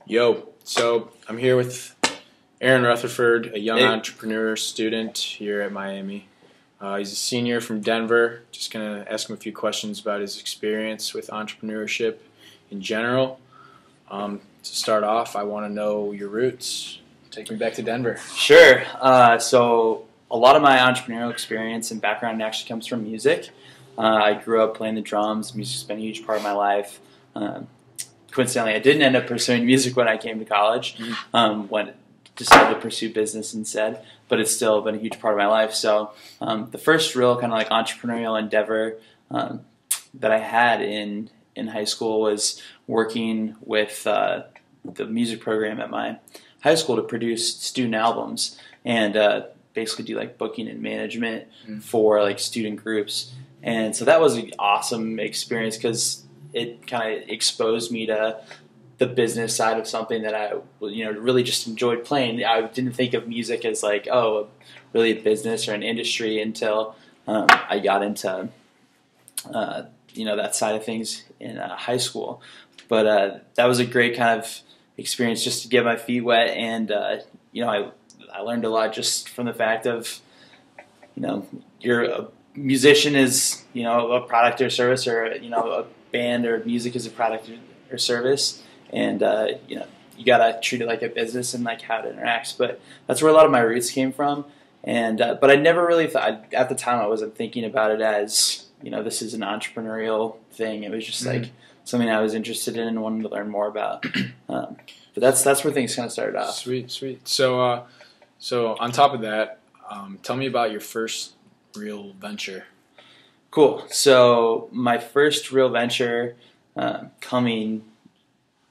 Yo, so I'm here with Aaron Rutherford, a young Hey. entrepreneur student here at Miami. He's a senior from Denver. Just going to ask him a few questions about his experience with entrepreneurship in general. To start off, I want to know your roots. Take me back to Denver. Sure. So a lot of my entrepreneurial experience and background actually comes from music. I grew up playing the drums. Music's been a huge part of my life. Coincidentally, I didn't end up pursuing music when I came to college. When decided to pursue business instead, but it's still been a huge part of my life. So the first real kind of like entrepreneurial endeavor that I had in high school was working with the music program at my high school to produce student albums and basically do like booking and management for like student groups. And so that was an awesome experience because it kind of exposed me to the business side of something that I, really just enjoyed playing. I didn't think of music as like, really a business or an industry until I got into, that side of things in high school. But that was a great kind of experience just to get my feet wet. And, I learned a lot just from the fact of, you're a musician is, a product or service, or, a band or music is a product or service. And, you got to treat it like a business and like how it interacts. But that's where a lot of my roots came from. And, but I never really thought, at the time I wasn't thinking about it as, this is an entrepreneurial thing. It was just like something I was interested in and wanted to learn more about. But that's where things kind of started off. Sweet. So on top of that, tell me about your first real venture. Cool. So my first real venture coming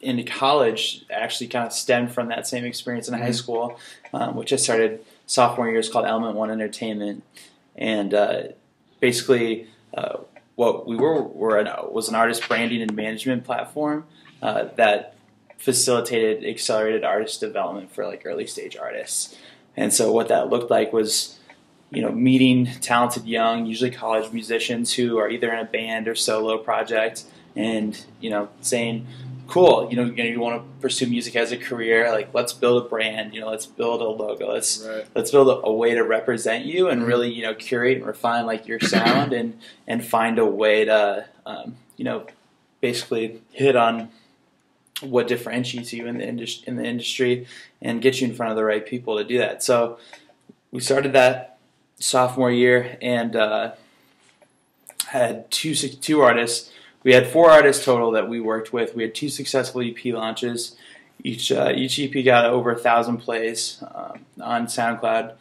into college actually kind of stemmed from that same experience in high school, which I started sophomore year. It's called Element One Entertainment. And basically what we was an artist branding and management platform that facilitated accelerated artist development for like early stage artists. And so what that looked like was, meeting talented young, usually college musicians who are either in a band or solo project and, saying, cool, you want to pursue music as a career, like let's build a brand, let's build a logo, let's build a way to represent you and really, curate and refine like your sound and find a way to, basically hit on what differentiates you in the industry and get you in front of the right people to do that. So we started that sophomore year and had two artists. We had 4 artists total that we worked with. We had 2 successful EP launches. Each EP got over 1,000 plays on SoundCloud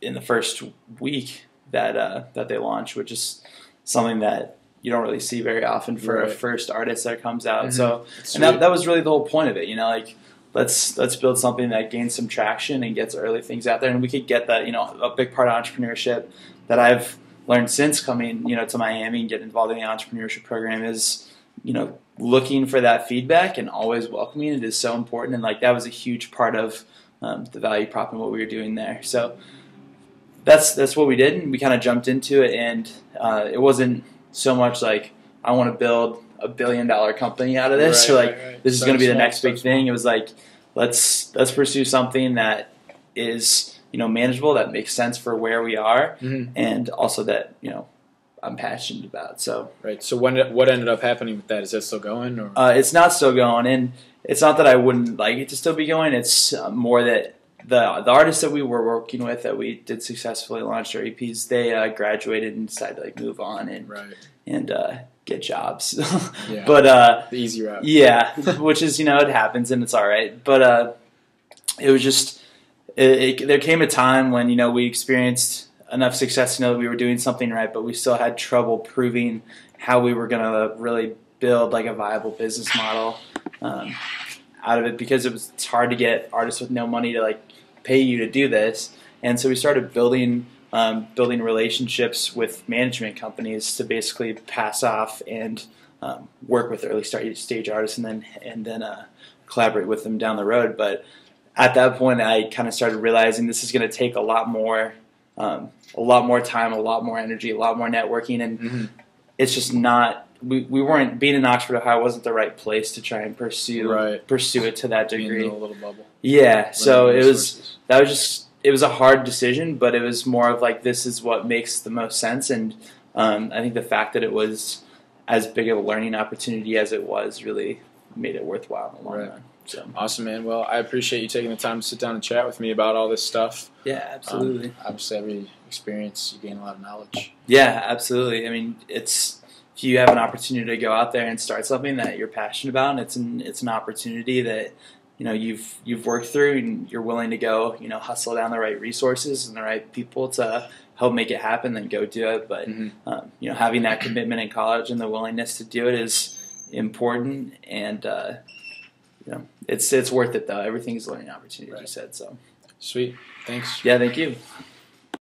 in the first week that they launched, which is something that you don't really see very often for a first artist that comes out. So, and that was really the whole point of it. Like let's build something that gains some traction and gets early things out there, and we could get that. A big part of entrepreneurship that I've learned since coming, to Miami and getting involved in the entrepreneurship program is, looking for that feedback and always welcoming it is so important. And like that was a huge part of the value prop and what we were doing there. So that's what we did, and we kind of jumped into it. And it wasn't so much like I want to build a $1 billion company out of this, or like this is going to be the next big thing. It was like let's pursue something that is manageable, that makes sense for where we are, and also that I'm passionate about. So So what ended up happening with that? Is that still going? Or? It's not still going, and it's not that I wouldn't like it to still be going. It's more that the artists that we were working with that we did successfully launch their EPs, they graduated and decided to like move on and get jobs. But the easy route. Yeah, which is it happens and it's all right. But it was just. There came a time when we experienced enough success to know that we were doing something right, but we still had trouble proving how we were going to really build like a viable business model out of it, because it's hard to get artists with no money to like pay you to do this. And so we started building relationships with management companies to basically pass off and work with early stage artists and then collaborate with them down the road. But at that point, I kind of started realizing this is going to take a lot more time, a lot more energy, a lot more networking, and it's just not we weren't being in Oxford, Ohio wasn't the right place to try and pursue it to that Being degree. in a little bubble. Yeah, so Learning resources. it was a hard decision, but it was more of like, this is what makes the most sense. And I think the fact that it was as big of a learning opportunity as it was really made it worthwhile in the long run. So. Awesome, man. Well, I appreciate you taking the time to sit down and chat with me about all this stuff. Yeah, absolutely. Obviously, every experience, you gain a lot of knowledge. Yeah, absolutely. I mean, if you have an opportunity to go out there and start something that you're passionate about, and it's an opportunity that you've worked through, and you're willing to go hustle down the right resources and the right people to help make it happen, then go do it. But having that commitment in college and the willingness to do it is important, and it's worth it though. Everything's a learning opportunity, as you said. So sweet. Thanks. Yeah, thank you.